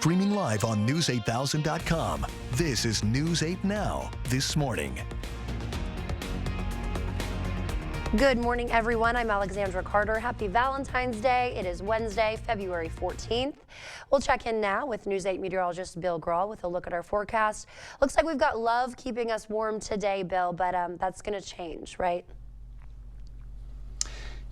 Streaming live on News8000.com. This is News 8 Now, this morning. Good morning, everyone. I'm Alexandra Carter. Happy Valentine's Day. It is Wednesday, February 14th. We'll check in now with News 8 meteorologist Bill Grahl with a look at our forecast. Looks like we've got love keeping us warm today, Bill, but that's going to change, right?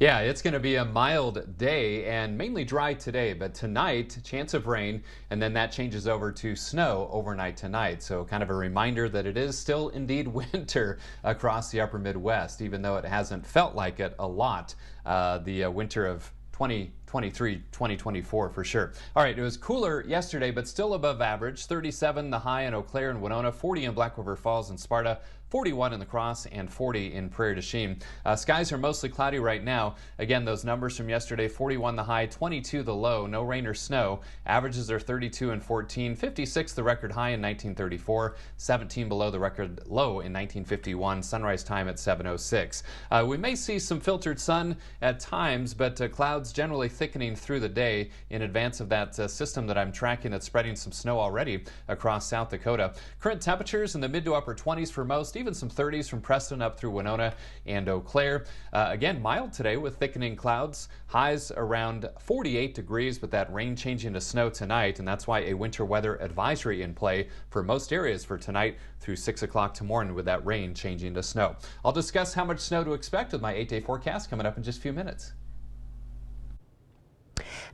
Yeah, it's going to be a mild day and mainly dry today, but tonight, chance of rain, and then that changes over to snow overnight tonight. So kind of a reminder that it is still indeed winter across the upper Midwest, even though it hasn't felt like it a lot. The winter of 2023, 2024 for sure. All right, it was cooler yesterday, but still above average. 37 the high in Eau Claire and Winona, 40 in Black River Falls and Sparta, 41 in La Crosse, and 40 in Prairie du Chien. Skies are mostly cloudy right now. Again, those numbers from yesterday, 41 the high, 22 the low, no rain or snow. Averages are 32 and 14, 56 the record high in 1934, 17 below the record low in 1951, sunrise time at 7:06. We may see some filtered sun at times, but clouds generally thickening through the day in advance of that system that I'm tracking that's spreading some snow already across South Dakota. Current temperatures in the mid to upper 20s for most, even some 30s from Preston up through Winona and Eau Claire. Again, mild today with thickening clouds. Highs around 48 degrees, but that rain changing to snow tonight, and that's why a winter weather advisory in play for most areas for tonight through 6 o'clock tomorrow with that rain changing to snow. I'll discuss how much snow to expect with my 8-day forecast coming up in just a few minutes.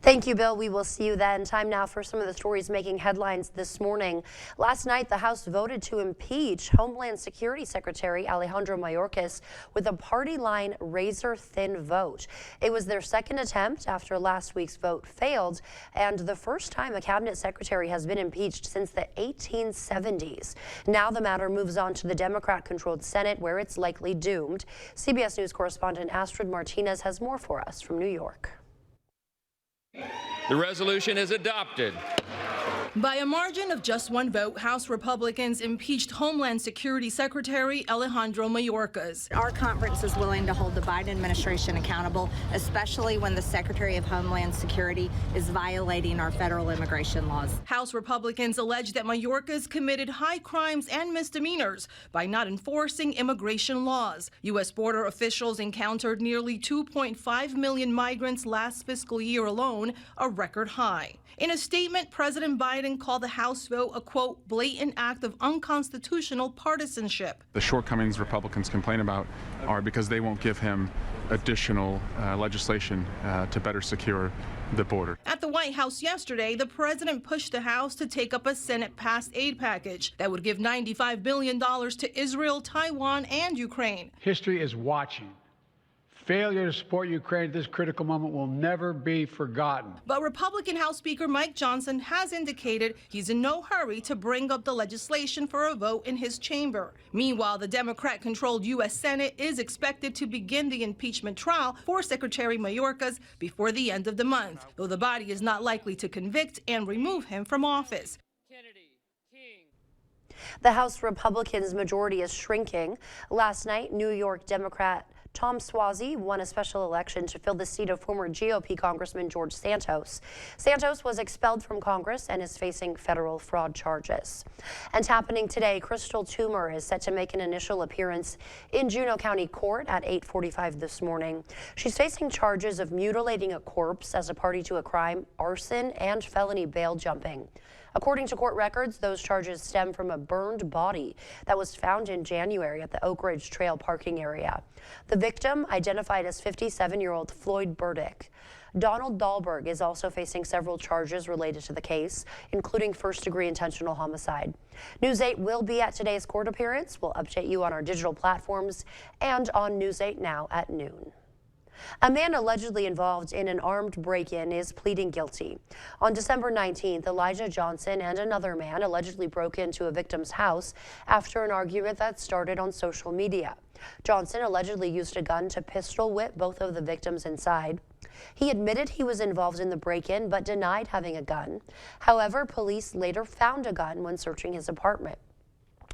Thank you, Bill. We will see you then. Time now for some of the stories making headlines this morning. Last night, the House voted to impeach Homeland Security Secretary Alejandro Mayorkas with a party-line razor-thin vote. It was their second attempt after last week's vote failed, and the first time a cabinet secretary has been impeached since the 1870s. Now the matter moves on to the Democrat-controlled Senate, where it's likely doomed. CBS News correspondent Astrid Martinez has more for us from New York. The resolution is adopted. By a margin of just one vote, House Republicans impeached Homeland Security Secretary Alejandro Mayorkas. Our conference is willing to hold the Biden administration accountable, especially when the Secretary of Homeland Security is violating our federal immigration laws. House Republicans allege that Mayorkas committed high crimes and misdemeanors by not enforcing immigration laws. U.S. border officials encountered nearly 2.5 million migrants last fiscal year alone, a record high. In a statement, President Biden called the House vote a, quote, blatant act of unconstitutional partisanship. The shortcomings Republicans complain about are because they won't give him additional legislation to better secure the border. At the White House yesterday, the president pushed the House to take up a Senate-passed aid package that would give $95 billion to Israel, Taiwan, and Ukraine. History is watching. Failure to support Ukraine at this critical moment will never be forgotten. But Republican House Speaker Mike Johnson has indicated he's in no hurry to bring up the legislation for a vote in his chamber. Meanwhile, the Democrat-controlled U.S. Senate is expected to begin the impeachment trial for Secretary Mayorkas before the end of the month, though the body is not likely to convict and remove him from office. The House Republicans' majority is shrinking. Last night, New York Democrat Tom Suozzi won a special election to fill the seat of former GOP Congressman George Santos. Santos was expelled from Congress and is facing federal fraud charges. And happening today, Crystal Toomer is set to make an initial appearance in Juneau County Court at 8:45 this morning. She's facing charges of mutilating a corpse as a party to a crime, arson, and felony bail jumping. According to court records, those charges stem from a burned body that was found in January at the Oak Ridge Trail parking area. The victim, identified as 57-year-old Floyd Burdick. Donald Dahlberg is also facing several charges related to the case, including first-degree intentional homicide. News 8 will be at today's court appearance. We'll update you on our digital platforms and on News 8 Now at noon. A man allegedly involved in an armed break-in is pleading guilty. On December 19th, Elijah Johnson and another man allegedly broke into a victim's house after an argument that started on social media. Johnson allegedly used a gun to pistol whip both of the victims inside. He admitted he was involved in the break-in but denied having a gun. However, police later found a gun when searching his apartment.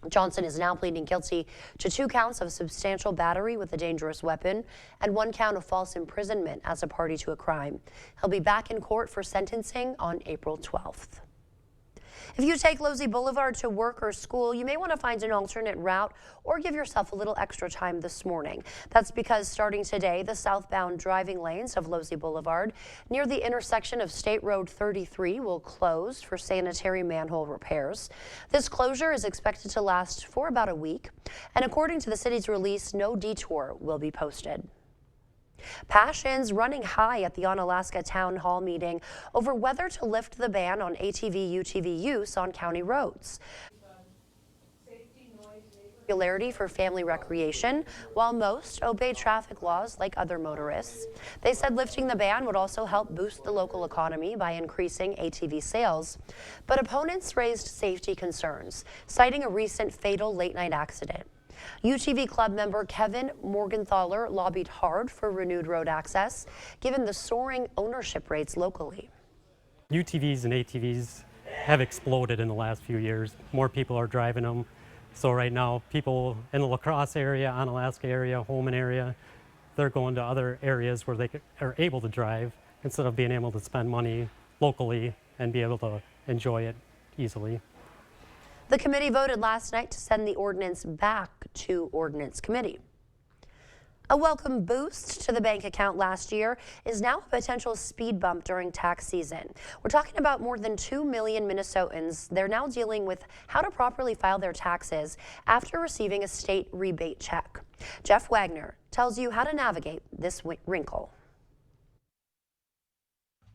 Johnson is now pleading guilty to 2 counts of substantial battery with a dangerous weapon and 1 count of false imprisonment as a party to a crime. He'll be back in court for sentencing on April 12th. If you take Losey Boulevard to work or school, you may want to find an alternate route or give yourself a little extra time this morning. That's because starting today, the southbound driving lanes of Losey Boulevard near the intersection of State Road 33 will close for sanitary manhole repairs. This closure is expected to last for about a week, and according to the city's release, no detour will be posted. Passions running high at the Onalaska Town Hall meeting over whether to lift the ban on ATV/UTV use on county roads. Popularity for family recreation, while most obey traffic laws like other motorists. They said lifting the ban would also help boost the local economy by increasing ATV sales. But opponents raised safety concerns, citing a recent fatal late-night accident. UTV Club member Kevin Morgenthaler lobbied hard for renewed road access, given the soaring ownership rates locally. UTVs and ATVs have exploded in the last few years. More people are driving them. So right now, people in the La Crosse area, Onalaska area, Holman area, they're going to other areas where they are able to drive instead of being able to spend money locally and be able to enjoy it easily. The committee voted last night to send the ordinance back to Ordinance Committee. A welcome boost to the bank account last year is now a potential speed bump during tax season. We're talking about more than 2 million Minnesotans. They're now dealing with how to properly file their taxes after receiving a state rebate check. Jeff Wagner tells you how to navigate this wrinkle.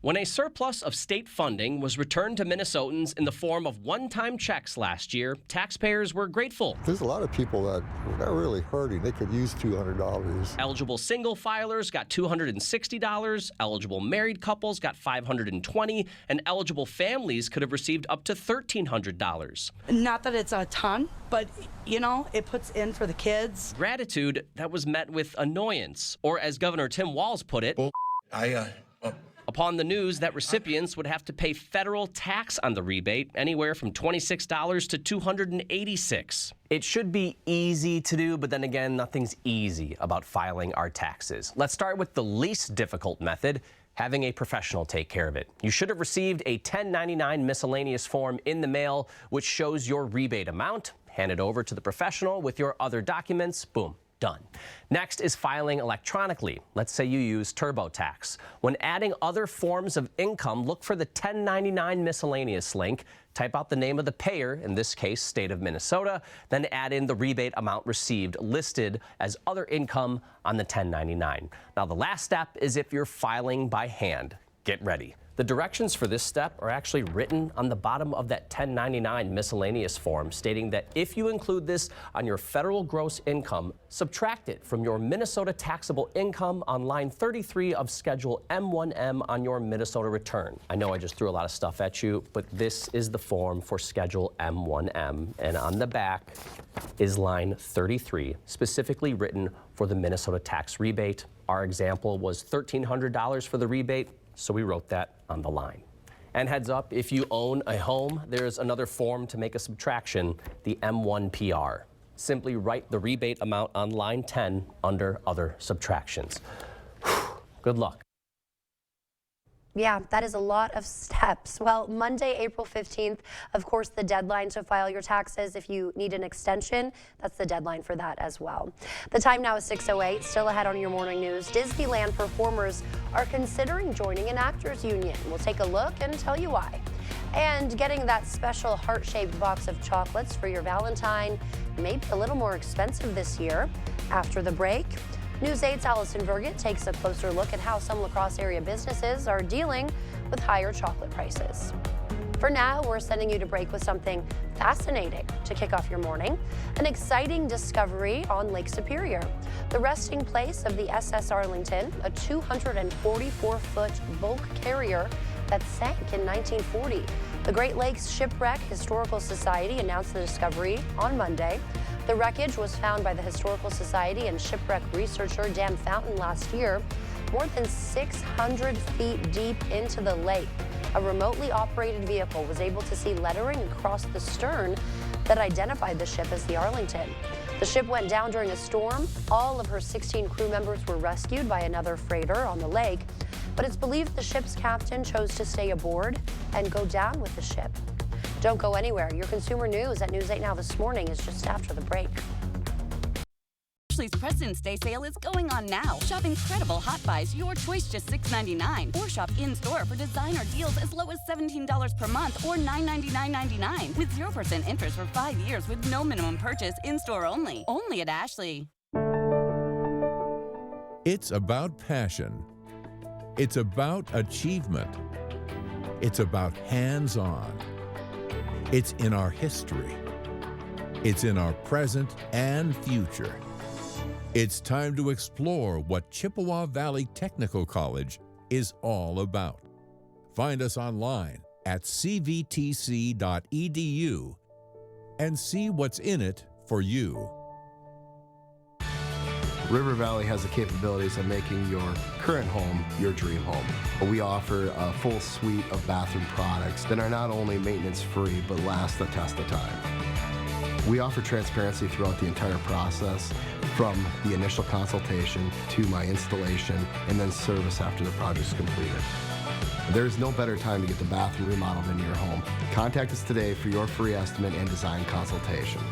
When a surplus of state funding was returned to Minnesotans in the form of one-time checks last year, taxpayers were grateful. There's a lot of people that are really hurting. They could use $200. Eligible single filers got $260, eligible married couples got $520, and eligible families could have received up to $1,300. Not that it's a ton, but you know, it puts in for the kids. Gratitude that was met with annoyance, or as Governor Tim Walz put it, upon the news that recipients would have to pay federal tax on the rebate, anywhere from $26 to $286. It should be easy to do, but then again, nothing's easy about filing our taxes. Let's start with the least difficult method, having a professional take care of it. You should have received a 1099 miscellaneous form in the mail, which shows your rebate amount. Hand it over to the professional with your other documents. Boom. Done. Next is filing electronically. Let's say you use TurboTax. When adding other forms of income, look for the 1099 miscellaneous link, type out the name of the payer, in this case, state of Minnesota, then add in the rebate amount received listed as other income on the 1099. Now, the last step is if you're filing by hand. Get ready. The directions for this step are actually written on the bottom of that 1099 miscellaneous form, stating that if you include this on your federal gross income, subtract it from your Minnesota taxable income on line 33 of Schedule M1M on your Minnesota return. I know I just threw a lot of stuff at you, but this is the form for Schedule M1M, and on the back is line 33, specifically written for the Minnesota tax rebate. Our example was $1,300 for the rebate, so we wrote that on the line. And heads up, if you own a home, there's another form to make a subtraction, the M1PR. Simply write the rebate amount on line 10 under other subtractions. Good luck. Yeah, that is a lot of steps. Well, Monday, April 15th, of course, the deadline to file your taxes. If you need an extension, that's the deadline for that as well. The time now is 6:08. Still ahead on your morning news. Disneyland performers are considering joining an actors union. We'll take a look and tell you why. And getting that special heart-shaped box of chocolates for your Valentine may be a little more expensive this year. After the break, News 8's Allison Vergett takes a closer look at how some La Crosse area businesses are dealing with higher chocolate prices. For now, we're sending you to break with something fascinating to kick off your morning. An exciting discovery on Lake Superior. The resting place of the SS Arlington, a 244-foot bulk carrier that sank in 1940. The Great Lakes Shipwreck Historical Society announced the discovery on Monday. The wreckage was found by the Historical Society and shipwreck researcher Dan Fountain last year, more than 600 feet deep into the lake. A remotely operated vehicle was able to see lettering across the stern that identified the ship as the Arlington. The ship went down during a storm. All of her 16 crew members were rescued by another freighter on the lake, but it's believed the ship's captain chose to stay aboard and go down with the ship. Don't go anywhere. Your consumer news at News 8 Now this morning is just after the break. Ashley's President's Day sale is going on now. Shop incredible hot buys, your choice just $6.99. Or shop in-store for designer deals as low as $17 per month or $999.99 with 0% interest for 5 years with no minimum purchase, in-store only. Only at Ashley. It's about passion. It's about achievement. It's about hands-on. It's in our history. It's in our present and future. It's time to explore what Chippewa Valley Technical College is all about. Find us online at cvtc.edu and see what's in it for you. River Valley has the capabilities of making your current home your dream home. We offer a full suite of bathroom products that are not only maintenance-free, but last the test of time. We offer transparency throughout the entire process, from the initial consultation to my installation, and then service after the project's completed. There's no better time to get the bathroom remodeled in your home. Contact us today for your free estimate and design consultation.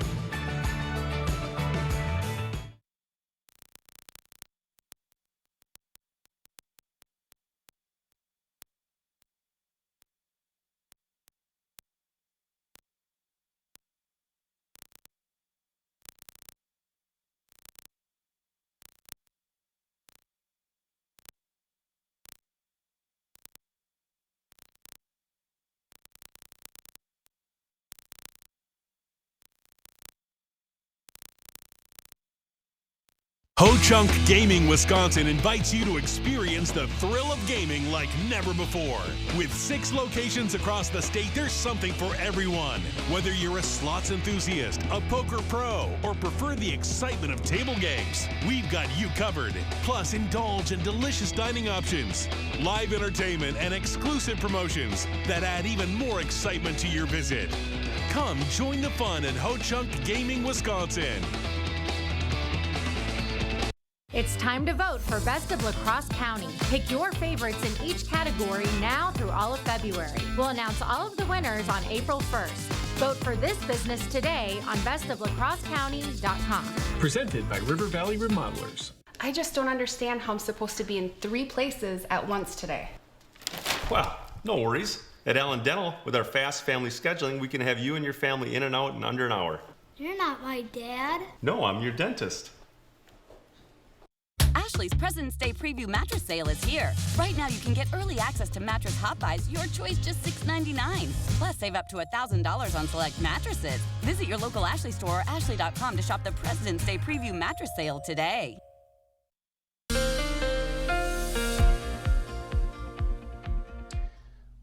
Ho-Chunk Gaming Wisconsin invites you to experience the thrill of gaming like never before. With 6 locations across the state, there's something for everyone. Whether you're a slots enthusiast, a poker pro, or prefer the excitement of table games, we've got you covered. Plus, indulge in delicious dining options, live entertainment, and exclusive promotions that add even more excitement to your visit. Come join the fun at Ho-Chunk Gaming Wisconsin. It's time to vote for Best of La Crosse County. Pick your favorites in each category now through all of February. We'll announce all of the winners on April 1st. Vote for this business today on bestoflacrossecounty.com. Presented by River Valley Remodelers. I just don't understand how I'm supposed to be in 3 places at once today. Well, no worries. At Allen Dental, with our fast family scheduling, we can have you and your family in and out in under an hour. You're not my dad. No, I'm your dentist. Ashley's President's Day Preview Mattress Sale is here. Right now, you can get early access to mattress hot buys, your choice just $6.99. Plus, save up to $1,000 on select mattresses. Visit your local Ashley store or ashley.com to shop the President's Day Preview Mattress Sale today.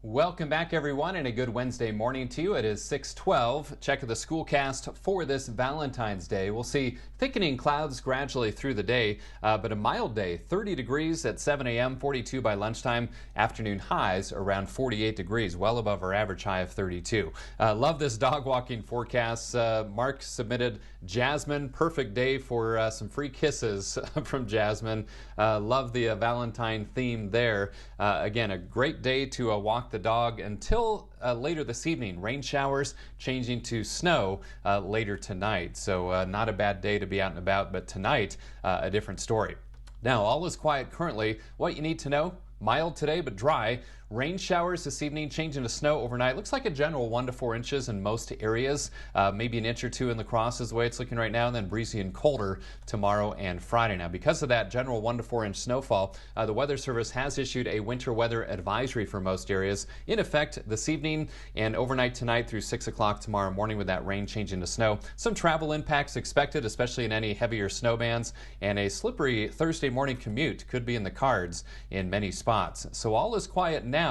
Welcome back, everyone, and a good Wednesday morning to you. It is 6:12. Check the schoolcast for this Valentine's Day. We'll see thickening clouds gradually through the day, but a mild day. 30 degrees at 7 a.m., 42 by lunchtime. Afternoon highs around 48 degrees, well above our average high of 32. Love this dog walking forecast. Mark submitted Jasmine. Perfect day for some free kisses from Jasmine. Love the Valentine theme there. Again, a great day to walk the dog until later this evening. Rain showers changing to snow later tonight. So not a bad day to be out and about, but tonight a different story. Now, all is quiet currently. What you need to know: mild today but dry. Rain showers this evening, changing to snow overnight. Looks like a general 1 to 4 inches in most areas. Maybe an inch or 2 in La Crosse is the way it's looking right now, and then breezy and colder tomorrow and Friday. Now, because of that general 1 to 4 inch snowfall, the Weather Service has issued a winter weather advisory for most areas in effect this evening and overnight tonight through 6 o'clock tomorrow morning, with that rain changing to snow. Some travel impacts expected, especially in any heavier snow bands, and a slippery Thursday morning commute could be in the cards in many spots. So all is quiet now.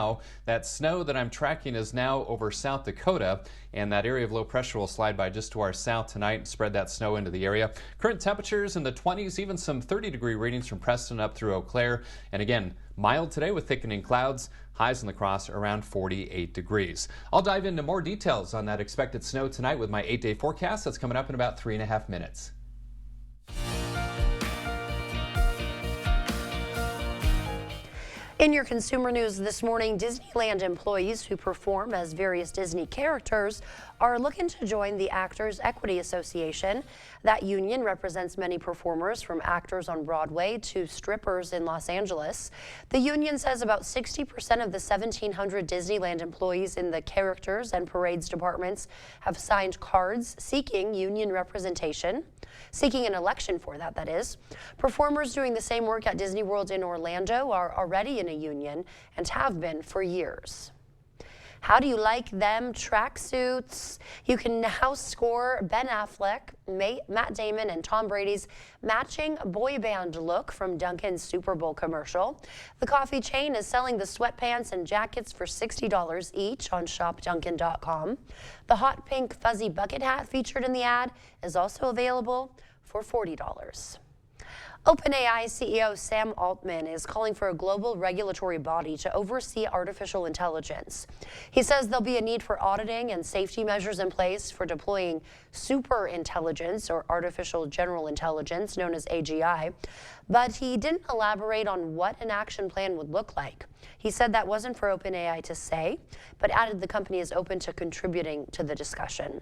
That snow that I'm tracking is now over South Dakota, and that area of low pressure will slide by just to our south tonight and spread that snow into the area. Current temperatures in the 20s, even some 30-degree readings from Preston up through Eau Claire. And again, mild today with thickening clouds. Highs in La Crosse around 48 degrees. I'll dive into more details on that expected snow tonight with my 8-day forecast. That's coming up in about 3.5 minutes. In your consumer news this morning, Disneyland employees who perform as various Disney characters are looking to join the Actors Equity Association. That union represents many performers, from actors on Broadway to strippers in Los Angeles. The union says about 60% of the 1,700 Disneyland employees in the characters and parades departments have signed cards seeking union representation. Seeking an election for that is. Performers doing the same work at Disney World in Orlando are already in a union and have been for years. How do you like them tracksuits? You can now score Ben Affleck, Matt Damon, and Tom Brady's matching boy band look from Dunkin's Super Bowl commercial. The coffee chain is selling the sweatpants and jackets for $60 each on shopdunkin.com. The hot pink fuzzy bucket hat featured in the ad is also available for $40. OpenAI CEO Sam Altman is calling for a global regulatory body to oversee artificial intelligence. He says there'll be a need for auditing and safety measures in place for deploying super intelligence, or artificial general intelligence, known as AGI, but he didn't elaborate on what an action plan would look like. He said that wasn't for OpenAI to say, but added the company is open to contributing to the discussion.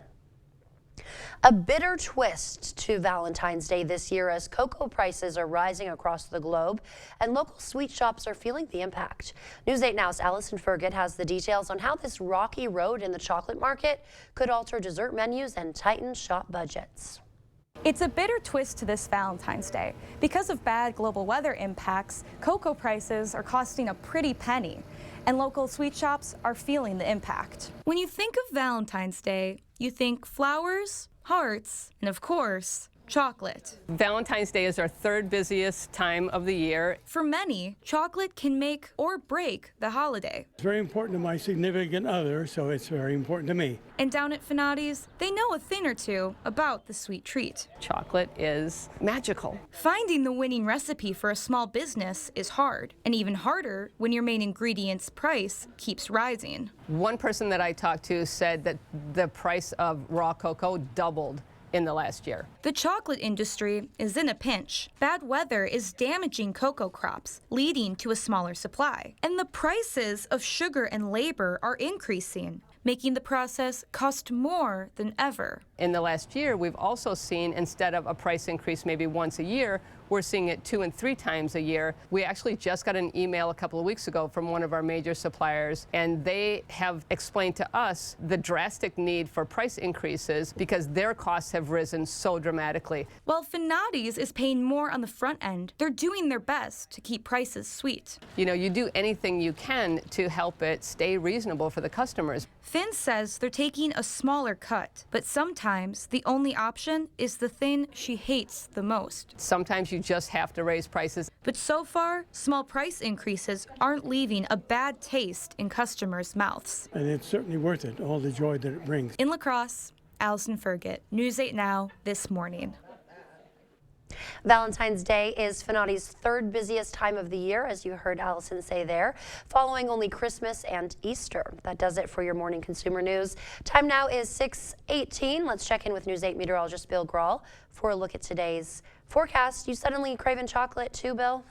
A bitter twist to Valentine's Day this year as cocoa prices are rising across the globe and local sweet shops are feeling the impact. News 8 Now's Allison Fergut has the details on how this rocky road in the chocolate market could alter dessert menus and tighten shop budgets. It's a bitter twist to this Valentine's Day. Because of bad global weather impacts, cocoa prices are costing a pretty penny, and local sweet shops are feeling the impact. When you think of Valentine's Day, you think flowers, hearts, and of course, chocolate. Valentine's Day is our third busiest time of the year. For many, chocolate can make or break the holiday. It's very important to my significant other, so it's very important to me. And down at Finati's, they know a thing or two about the sweet treat. Chocolate is magical. Finding the winning recipe for a small business is hard, and even harder when your main ingredient's price keeps rising. One person that I talked to said that the price of raw cocoa doubled in the last year. The chocolate industry is in a pinch. Bad weather is damaging cocoa crops, leading to a smaller supply. And the prices of sugar and labor are increasing, making the process cost more than ever. In the last year, we've also seen, instead of a price increase maybe once a year, we're seeing it 2 and 3 times a year. We actually just got an email a couple of weeks ago from one of our major suppliers, and they have explained to us the drastic need for price increases because their costs have risen so dramatically. While Finati's is paying more on the front end, they're doing their best to keep prices sweet. You know, you do anything you can to help it stay reasonable for the customers. Finn says they're taking a smaller cut, but sometimes the only option is the thing she hates the most. Sometimes you just have to raise prices. But so far, small price increases aren't leaving a bad taste in customers' mouths. And it's certainly worth it, all the joy that it brings. In La Crosse, Allison Fergut, News 8 Now, this morning. Valentine's Day is Finati's third busiest time of the year, as you heard Allison say there, following only Christmas and Easter. That does it for your morning consumer news. Time now is 6:18. Let's check in with News 8 meteorologist Bill Grahl for a look at today's forecast. You suddenly craving chocolate too, Bill?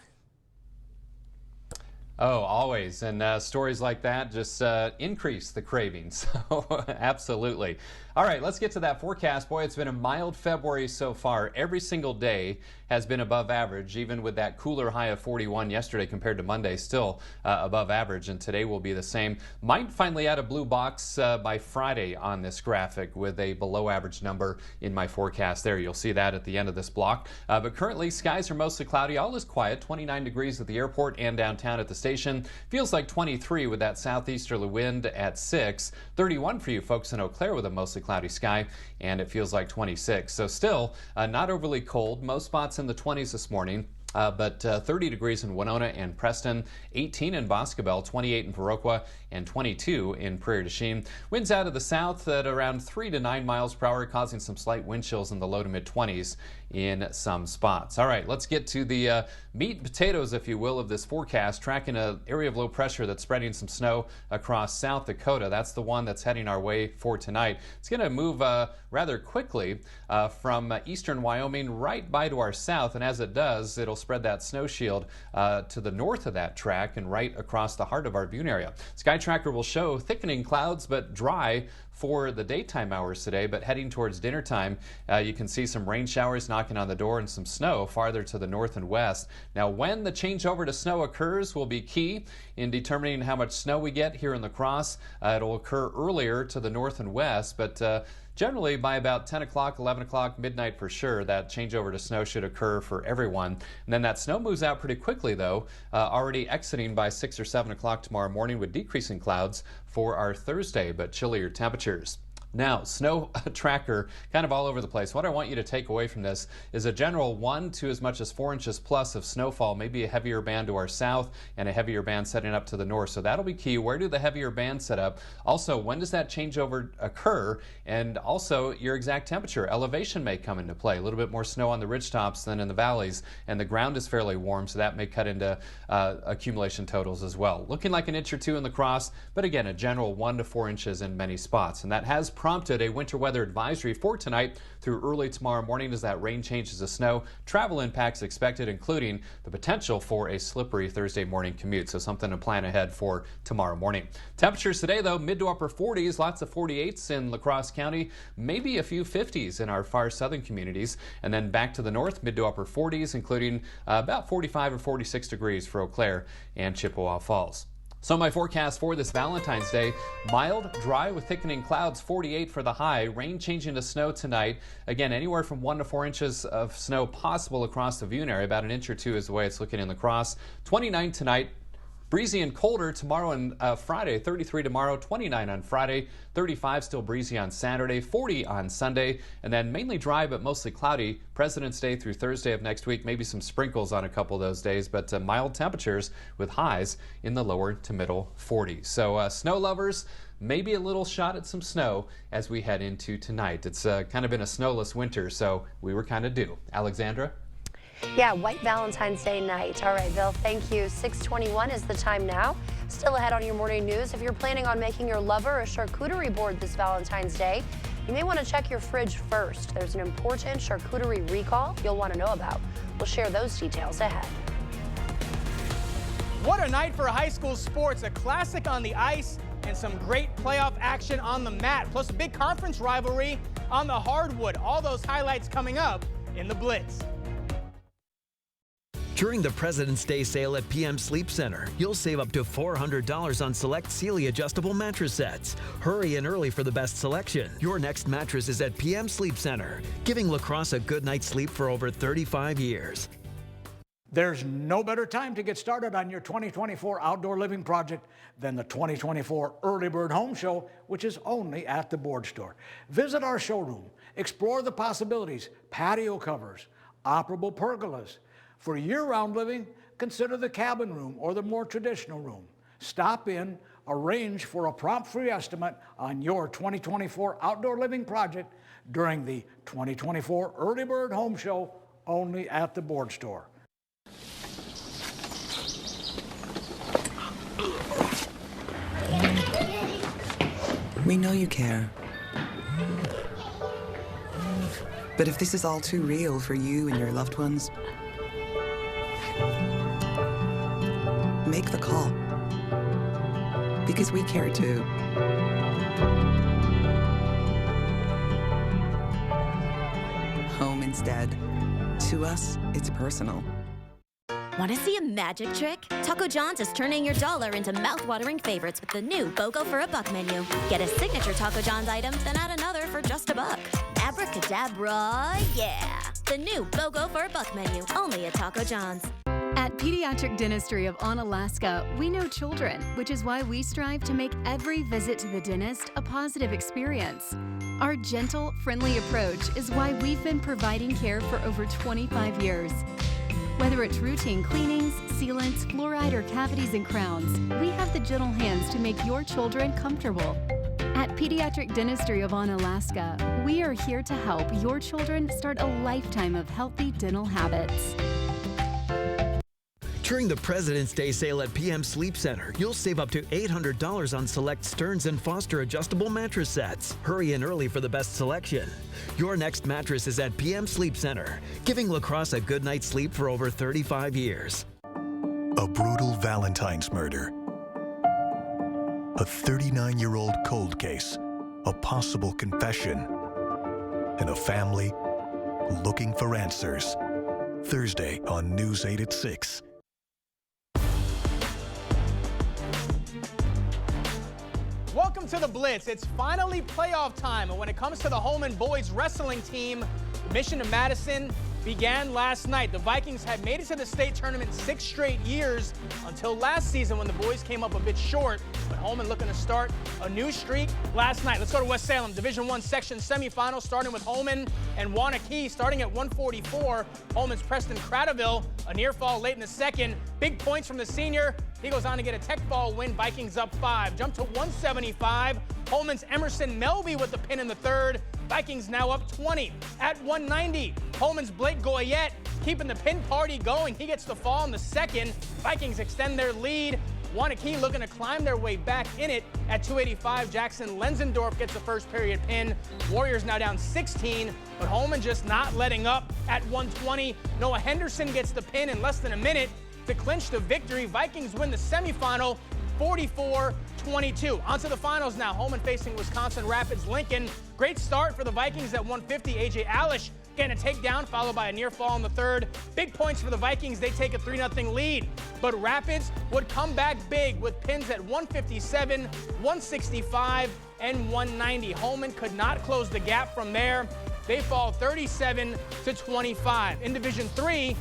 Oh, always. And stories like that just increase the cravings. So, absolutely. All right, let's get to that forecast. Boy, it's been a mild February so far. Every single day has been above average, even with that cooler high of 41 yesterday compared to Monday, still above average. And today will be the same. Might finally add a blue box by Friday on this graphic with a below average number in my forecast there. You'll see that at the end of this block. But currently, skies are mostly cloudy. All is quiet. 29 degrees at the airport and downtown at the station. Feels like 23 with that southeasterly wind at 6. 31 for you folks in Eau Claire with a mostly cloudy sky, and it feels like 26. So still not overly cold. Most spots in the 20s this morning. But 30 degrees in Winona and Preston, 18 in Boscobel, 28 in Viroqua, and 22 in Prairie du Chien. Winds out of the south at around 3 to 9 miles per hour, causing some slight wind chills in the low to mid 20s in some spots. All right, let's get to the meat and potatoes, if you will, of this forecast, tracking an area of low pressure that's spreading some snow across South Dakota. That's the one that's heading our way for tonight. It's going to move rather quickly from eastern Wyoming right by to our south, and as it does, it'll spread spread that snow shield to the north of that track and right across the heart of our viewing area. Sky Tracker will show thickening clouds but dry for the daytime hours today, but heading towards dinner time, you can see some rain showers knocking on the door and some snow farther to the north and west. Now, when the changeover to snow occurs will be key in determining how much snow we get here in La Crosse. It'll occur earlier to the north and west, but generally by about 10 o'clock, 11 o'clock, midnight for sure, that changeover to snow should occur for everyone. And then that snow moves out pretty quickly, though, already exiting by 6 or 7 o'clock tomorrow morning with decreasing clouds for our Thursday, but chillier temperatures. Now, snow tracker kind of all over the place. What I want you to take away from this is a general 1 to as much as 4 inches plus of snowfall, maybe a heavier band to our south and a heavier band setting up to the north. So that'll be key. Where do the heavier bands set up? Also, when does that changeover occur? And also your exact temperature. Elevation may come into play. A little bit more snow on the ridgetops than in the valleys, and the ground is fairly warm, so that may cut into accumulation totals as well. Looking like an inch or two in La Crosse, but again, a general 1 to 4 inches in many spots. And that has prompted a winter weather advisory for tonight through early tomorrow morning as that rain changes to snow. Travel impacts expected, including the potential for a slippery Thursday morning commute. So something to plan ahead for tomorrow morning. Temperatures today, though, mid to upper 40s, lots of 48s in La Crosse County, maybe a few 50s in our far southern communities. And then back to the north, mid to upper 40s, including about 45 or 46 degrees for Eau Claire and Chippewa Falls. So my forecast for this Valentine's Day, mild, dry with thickening clouds, 48 for the high, rain changing to snow tonight. Again, anywhere from 1 to 4 inches of snow possible across the viewing area. About an inch or two is the way it's looking in La Crosse. 29 tonight. Breezy and colder tomorrow and Friday, 33 tomorrow, 29 on Friday, 35 still breezy on Saturday, 40 on Sunday, and then mainly dry but mostly cloudy President's Day through Thursday of next week. Maybe some sprinkles on a couple of those days, but mild temperatures with highs in the lower to middle 40s. So snow lovers, maybe a little shot at some snow as we head into tonight. It's kind of been a snowless winter, so we were kind of due. Alexandra? Yeah, white Valentine's Day night. All right, Bill, thank you. 6:21 is the time now. Still ahead on your morning news, if you're planning on making your lover a charcuterie board this Valentine's Day, you may want to check your fridge first. There's an important charcuterie recall you'll want to know about. We'll share those details ahead. What a night for high school sports. A classic on the ice and some great playoff action on the mat, plus a big conference rivalry on the hardwood. All those highlights coming up in the Blitz. During the President's Day sale at PM Sleep Center, you'll save up to $400 on select Sealy adjustable mattress sets. Hurry in early for the best selection. Your next mattress is at PM Sleep Center, giving La Crosse a good night's sleep for over 35 years. There's no better time to get started on your 2024 outdoor living project than the 2024 Early Bird Home Show, which is only at the Board Store. Visit our showroom, explore the possibilities, patio covers, operable pergolas. For year-round living, consider the cabin room or the more traditional room. Stop in, arrange for a prompt free estimate on your 2024 outdoor living project during the 2024 Early Bird Home Show, only at the Board Store. We know you care. But if this is all too real for you and your loved ones, make the call, because we care too. Home instead. To us, it's personal. Want to see a magic trick? Taco John's is turning your dollar into mouth-watering favorites with the new BOGO for $1 menu. Get a signature Taco John's item, then add another for just $1. Abracadabra, yeah! The new BOGO for $1 menu, only at Taco John's. At Pediatric Dentistry of Onalaska, we know children, which is why we strive to make every visit to the dentist a positive experience. Our gentle, friendly approach is why we've been providing care for over 25 years. Whether it's routine cleanings, sealants, fluoride, or cavities and crowns, we have the gentle hands to make your children comfortable. At Pediatric Dentistry of Onalaska, we are here to help your children start a lifetime of healthy dental habits. During the President's Day sale at PM Sleep Center, you'll save up to $800 on select Stearns & Foster adjustable mattress sets. Hurry in early for the best selection. Your next mattress is at PM Sleep Center, giving La Crosse a good night's sleep for over 35 years. A brutal Valentine's murder. A 39-year-old cold case. A possible confession. And a family looking for answers. Thursday on News 8 at 6. Welcome to the Blitz. It's finally playoff time, and when it comes to the Holman boys wrestling team, the mission to Madison began last night. The Vikings had made it to the state tournament 6 straight years until last season when the boys came up a bit short. But Holman looking to start a new streak last night. Let's go to West Salem, Division I section semifinal, starting with Holman and Wanakee. Starting at 144, Holman's Preston Cradaville, a near fall late in the second. Big points from the senior. He goes on to get a tech ball win. Vikings up 5. Jump to 175. Holman's Emerson Melby with the pin in the third. Vikings now up 20. At 190, Holman's Blake Goyette keeping the pin party going. He gets the fall in the second. Vikings extend their lead. Wanakee looking to climb their way back in it. At 285, Jackson Lenzendorf gets the first period pin. Warriors now down 16, but Holman just not letting up. At 120, Noah Henderson gets the pin in less than a minute to clinch the victory. Vikings win the semifinal 44-22. On to the finals now. Holman facing Wisconsin Rapids Lincoln. Great start for the Vikings at 150. AJ Alish getting a takedown, followed by a near fall in the third. Big points for the Vikings. They take a 3-0 lead. But Rapids would come back big with pins at 157, 165, and 190. Holman could not close the gap from there. They fall 37-25. In Division III,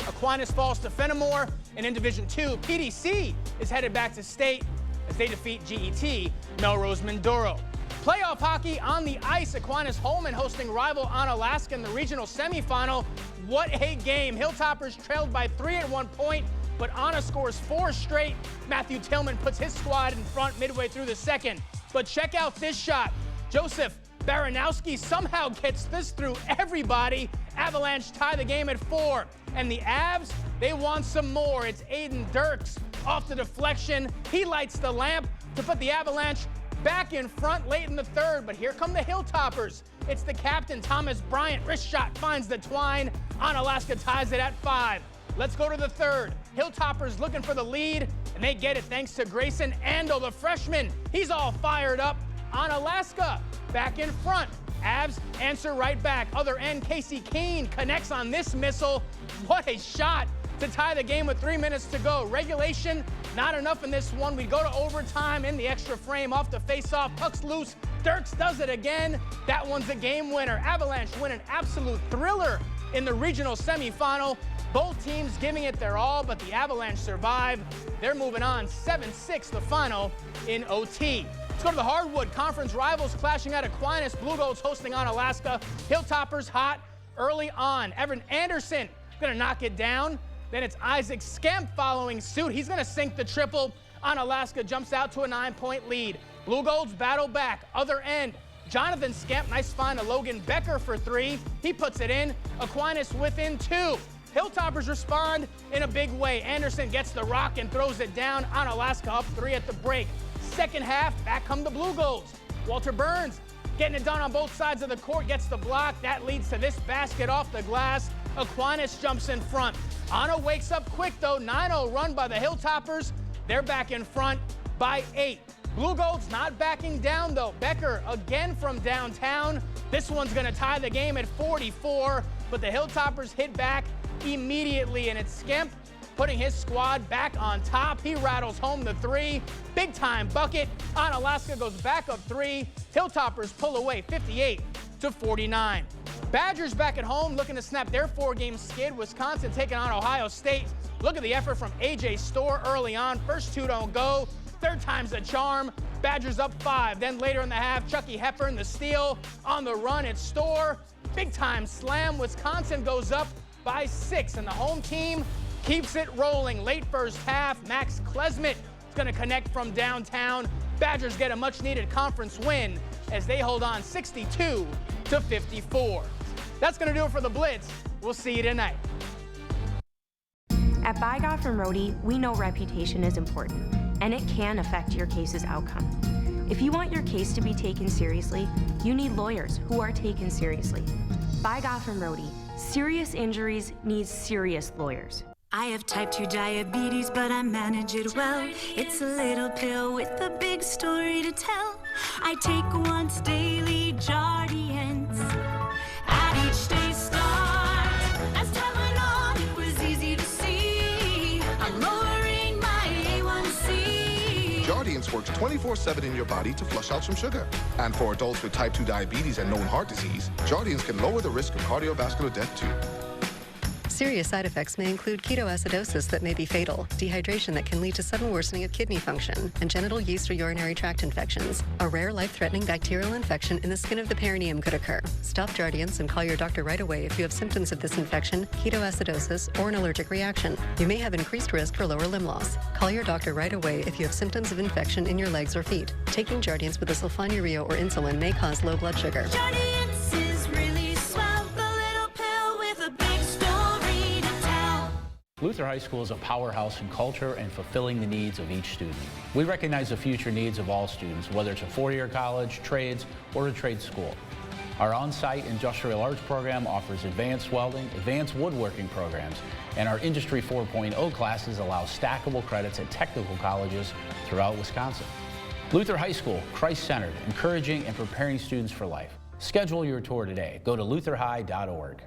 Aquinas falls to Fenimore, and in Division II, PDC is headed back to state as they defeat GET Melrose Mindoro. Playoff hockey on the ice. Aquinas Holman hosting rival Onalaska in the regional semifinal. What a game. Hilltoppers trailed by 3 at one point, but Anna scores 4 straight. Matthew Tillman puts his squad in front midway through the second. But check out this shot. Joseph Baranowski somehow gets this through everybody. Avalanche tie the game at 4. And the Avs, they want some more. It's Aiden Dirks off the deflection. He lights the lamp to put the Avalanche back in front late in the third. But here come the Hilltoppers. It's the captain, Thomas Bryant. Wrist shot finds the twine. Onalaska ties it at 5. Let's go to the third. Hilltoppers looking for the lead, and they get it thanks to Grayson Andel, the freshman. He's all fired up. Onalaska back in front. Avs answer right back. Other end, Casey Keene connects on this missile. What a shot to tie the game with 3 minutes to go. Regulation, not enough in this one. We go to overtime in the extra frame off the face-off. Puck's loose. Dirks does it again. That one's a game winner. Avalanche win an absolute thriller in the regional semifinal. Both teams giving it their all, but the Avalanche survive. They're moving on 7-6 the final in OT. Let's go to the hardwood. Conference rivals clashing at Aquinas. Blue Goats hosting Onalaska. Hilltoppers hot early on. Evan Anderson gonna knock it down. Then it's Isaac Skemp following suit. He's gonna sink the triple. Onalaska jumps out to a 9-point lead. Blue Goats battle back. Other end. Jonathan Skemp, nice find to Logan Becker for 3. He puts it in. Aquinas within 2. Hilltoppers respond in a big way. Anderson gets the rock and throws it down. Onalaska up 3 at the break. Second half, back come the Blue Goals. Walter Burns getting it done on both sides of the court, gets the block. That leads to this basket off the glass. Aquinas jumps in front. Anna wakes up quick though. 9-0 run by the Hilltoppers. They're back in front by 8. Blue Goats not backing down though. Becker again from downtown. This one's gonna tie the game at 44, but the Hilltoppers hit back immediately, and it's Skemp putting his squad back on top. He rattles home the 3. Big time bucket. Onalaska goes back up 3. Hilltoppers pull away 58-49. Badgers back at home looking to snap their 4-game skid. Wisconsin taking on Ohio State. Look at the effort from A.J. Storr early on. First 2 don't go. Third time's a charm. Badgers up 5. Then later in the half, Chucky Hepburn, the steal. On the run, it's Storr. Big time slam. Wisconsin goes up by 6, and the home team keeps it rolling. Late first half, Max Klesmit is going to connect from downtown. Badgers get a much-needed conference win as they hold on 62-54. That's going to do it for the Blitz. We'll see you tonight. At Bygoff and Rohde, we know reputation is important, and it can affect your case's outcome. If you want your case to be taken seriously, you need lawyers who are taken seriously. Bygoff and Rohde, serious injuries need serious lawyers. I have type 2 diabetes, but I manage it well. It's a little pill with a big story to tell. I take once daily Jardiance. At each day's start, as time went on, it was easy to see. I'm lowering my A1C. Jardiance works 24/7 in your body to flush out some sugar. And for adults with type 2 diabetes and known heart disease, Jardiance can lower the risk of cardiovascular death too. Serious side effects may include ketoacidosis that may be fatal, dehydration that can lead to sudden worsening of kidney function, and genital yeast or urinary tract infections. A rare life-threatening bacterial infection in the skin of the perineum could occur. Stop Jardiance and call your doctor right away if you have symptoms of this infection, ketoacidosis, or an allergic reaction. You may have increased risk for lower limb loss. Call your doctor right away if you have symptoms of infection in your legs or feet. Taking Jardiance with a sulfonylurea or insulin may cause low blood sugar. Jardiance is really swell, the little pill with a big story to tell. Luther High School is a powerhouse in culture and fulfilling the needs of each student. We recognize the future needs of all students, whether it's a four-year college, trades, or a trade school. Our on-site industrial arts program offers advanced welding, advanced woodworking programs, and our Industry 4.0 classes allow stackable credits at technical colleges throughout Wisconsin. Luther High School, Christ-centered, encouraging and preparing students for life. Schedule your tour today. Go to lutherhigh.org.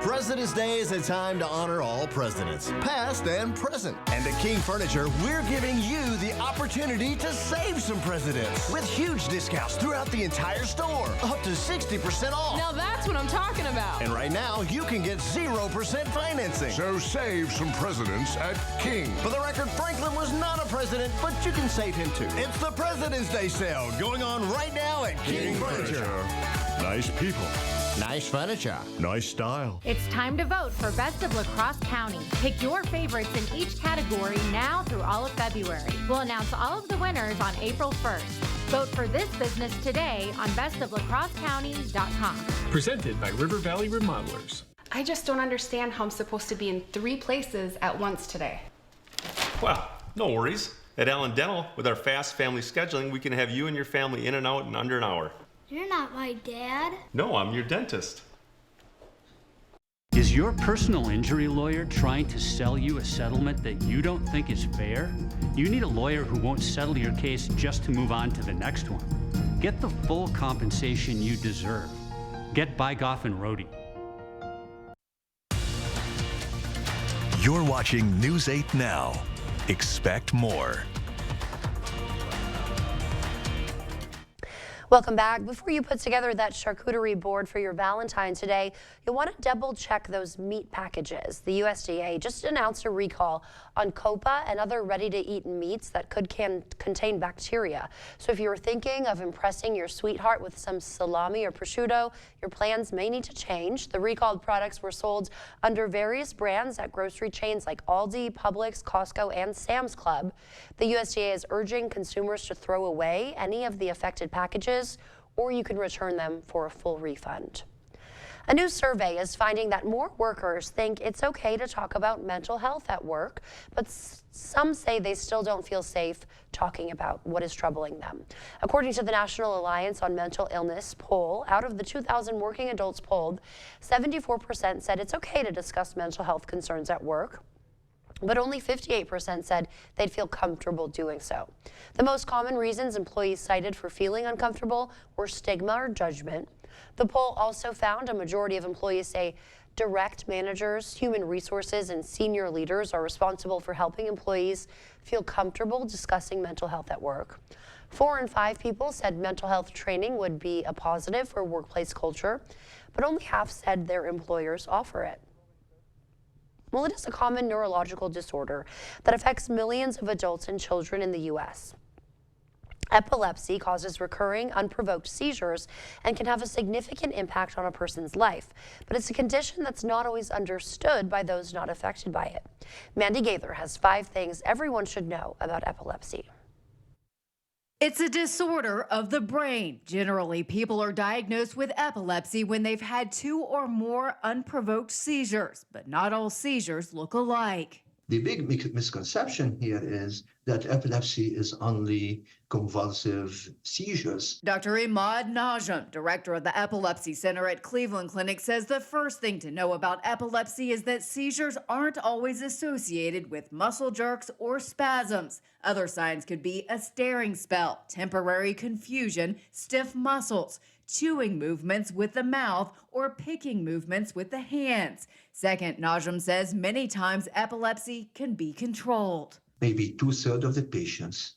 President's Day is a time to honor all presidents, past and present. And at King Furniture, we're giving you the opportunity to save some presidents with huge discounts throughout the entire store, up to 60% off. Now that's what I'm talking about. And right now, you can get 0% financing. So save some presidents at King. For the record, Franklin was not a president, but you can save him too. It's the President's Day sale going on right now at King Furniture. Nice people. Nice furniture. Nice style. It's time to vote for Best of La Crosse County. Pick your favorites in each category now through all of February. We'll announce all of the winners on April 1st. Vote for this business today on bestoflacrossecounty.com. Presented by River Valley Remodelers. I just don't understand how I'm supposed to be in 3 places at once today. Well, no worries. At Allen Dental, with our fast family scheduling, we can have you and your family in and out in under an hour. You're not my dad. No, I'm your dentist. Is your personal injury lawyer trying to sell you a settlement that you don't think is fair? You need a lawyer who won't settle your case just to move on to the next one. Get the full compensation you deserve. Get Bygoff and Rohde. You're watching News 8 Now. Expect more. Welcome back. Before you put together that charcuterie board for your Valentine's today, you'll want to double check those meat packages. The USDA just announced a recall on COPA and other ready-to-eat meats that could contain bacteria. So if you were thinking of impressing your sweetheart with some salami or prosciutto, your plans may need to change. The recalled products were sold under various brands at grocery chains like Aldi, Publix, Costco, and Sam's Club. The USDA is urging consumers to throw away any of the affected packages, or you can return them for a full refund. A new survey is finding that more workers think it's okay to talk about mental health at work, but some say they still don't feel safe talking about what is troubling them. According to the National Alliance on Mental Illness poll, out of the 2,000 working adults polled, 74% said it's okay to discuss mental health concerns at work, but only 58% said they'd feel comfortable doing so. The most common reasons employees cited for feeling uncomfortable were stigma or judgment. The poll also found a majority of employees say direct managers, human resources, and senior leaders are responsible for helping employees feel comfortable discussing mental health at work. 4 in 5 people said mental health training would be a positive for workplace culture, but only half said their employers offer it. Well, it is a common neurological disorder that affects millions of adults and children in the U.S. Epilepsy causes recurring, unprovoked seizures and can have a significant impact on a person's life, but it's a condition that's not always understood by those not affected by it. Mandy Gaither has 5 things everyone should know about epilepsy. It's a disorder of the brain. Generally, people are diagnosed with epilepsy when they've had 2 or more unprovoked seizures, but not all seizures look alike. The big misconception here is that epilepsy is only convulsive seizures. Dr. Imad Najm, director of the Epilepsy Center at Cleveland Clinic, says the first thing to know about epilepsy is that seizures aren't always associated with muscle jerks or spasms. Other signs could be a staring spell, temporary confusion, stiff muscles, chewing movements with the mouth, or picking movements with the hands. Second, Najm says many times epilepsy can be controlled. Maybe 2/3 of the patients,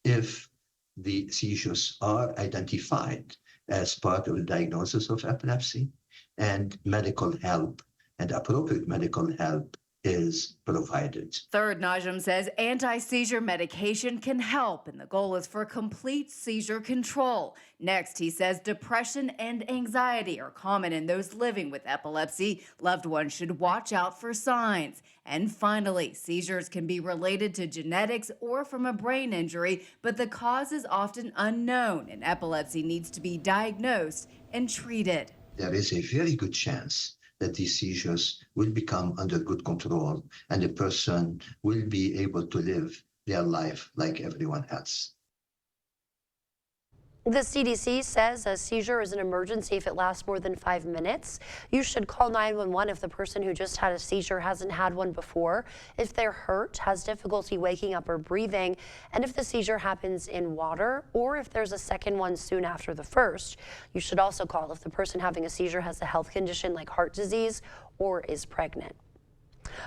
if the seizures are identified as part of the diagnosis of epilepsy, and medical help and appropriate medical help is provided. Third, Najm says anti-seizure medication can help, and the goal is for complete seizure control. Next, he says depression and anxiety are common in those living with epilepsy. Loved ones should watch out for signs. And finally, seizures can be related to genetics or from a brain injury, but the cause is often unknown, and epilepsy needs to be diagnosed and treated. There is a very good chance that these seizures will become under good control and the person will be able to live their life like everyone else. The CDC says a seizure is an emergency if it lasts more than 5 minutes. You should call 911 if the person who just had a seizure hasn't had one before, if they're hurt, has difficulty waking up or breathing, and if the seizure happens in water, or if there's a second one soon after the first. You should also call if the person having a seizure has a health condition like heart disease or is pregnant.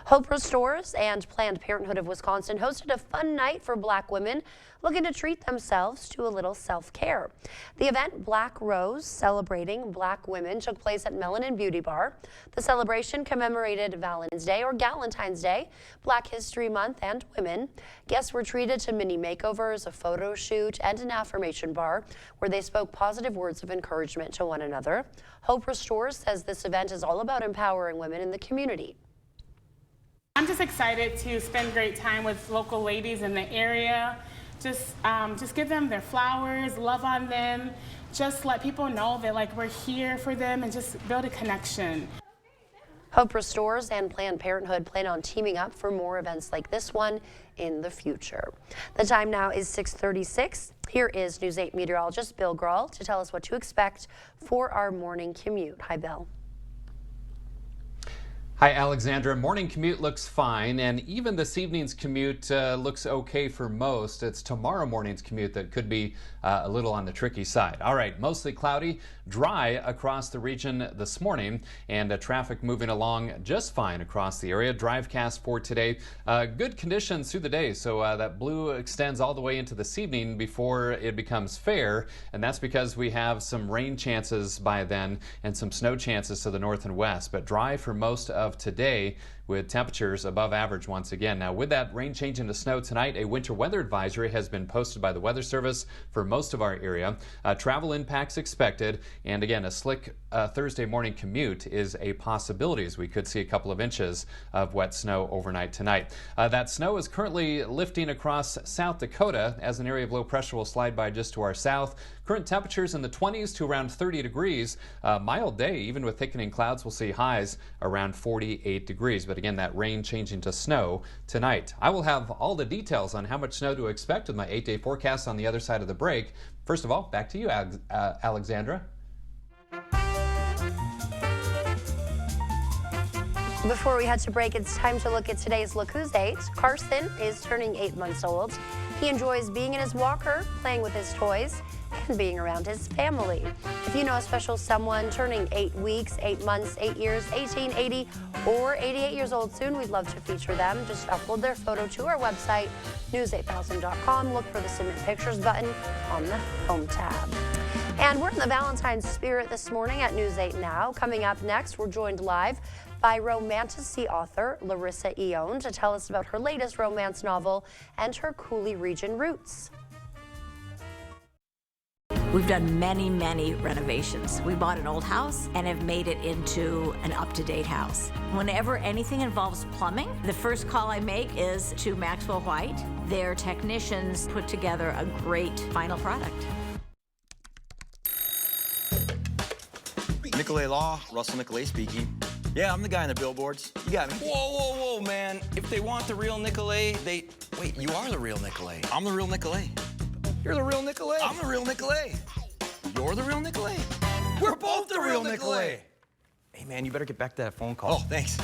Hope Restores and Planned Parenthood of Wisconsin hosted a fun night for Black women looking to treat themselves to a little self-care. The event, Black Rose, celebrating Black women, took place at Melanin Beauty Bar. The celebration commemorated Valentine's Day or Galentine's Day, Black History Month, and women. Guests were treated to mini makeovers, a photo shoot, and an affirmation bar where they spoke positive words of encouragement to one another. Hope Restores says this event is all about empowering women in the community. I'm just excited to spend great time with local ladies in the area. Just give them their flowers, love on them, just let people know that like we're here for them and just build a connection. Hope Restores and Planned Parenthood plan on teaming up for more events like this one in the future. The time now is 6:36. Here is News 8 meteorologist Bill Grahl to tell us what to expect for our morning commute. Hi, Bill. Hi, Alexandra. Morning commute looks fine, and even this evening's commute looks okay for most. It's tomorrow morning's commute that could be a little on the tricky side. All right, mostly cloudy, dry across the region this morning, and traffic moving along just fine across the area. Drivecast for today. Good conditions through the day, so that blue extends all the way into this evening before it becomes fair, and that's because we have some rain chances by then and some snow chances to the north and west, but dry for most of today with temperatures above average once again. Now, with that rain change into snow tonight, a winter weather advisory has been posted by the Weather Service for most of our area. Travel impacts expected, and again, a slick Thursday morning commute is a possibility as we could see a couple of inches of wet snow overnight tonight. That snow is currently lifting across South Dakota as an area of low pressure will slide by just to our south. Current temperatures in the 20s to around 30 degrees. Mild day, even with thickening clouds, we'll see highs around 48 degrees. But again, that rain changing to snow tonight. I will have all the details on how much snow to expect with my 8-day forecast on the other side of the break. First of all, back to you, Alexandra. Before we head to break, it's time to look at today's Look Who's 8. Carson is turning 8 months old. He enjoys being in his walker, playing with his toys, and being around his family. If you know a special someone turning 8 weeks, 8 months, 8 years, 18, 80, or 88 years old soon, we'd love to feature them. Just upload their photo to our website, news8000.com. Look for the Submit Pictures button on the Home tab. And we're in the Valentine's spirit this morning at News 8 Now. Coming up next, we're joined live by Romantasy author Larissa Ione to tell us about her latest romance novel and her Coulee region roots. We've done many, many renovations. We bought an old house and have made it into an up-to-date house. Whenever anything involves plumbing, the first call I make is to Maxwell White. Their technicians put together a great final product. Nicolay Law, Russell Nicolay speaking. Yeah, I'm the guy on the billboards. You got me. Whoa, man. If they want the real Nicolay, Wait, you are the real Nicolay. I'm the real Nicolay. You're the real Nicolay. I'm the real Nicolay. You're the real Nicolay. We're both the real Nicolay. Hey, man, you better get back to that phone call. Oh, thanks.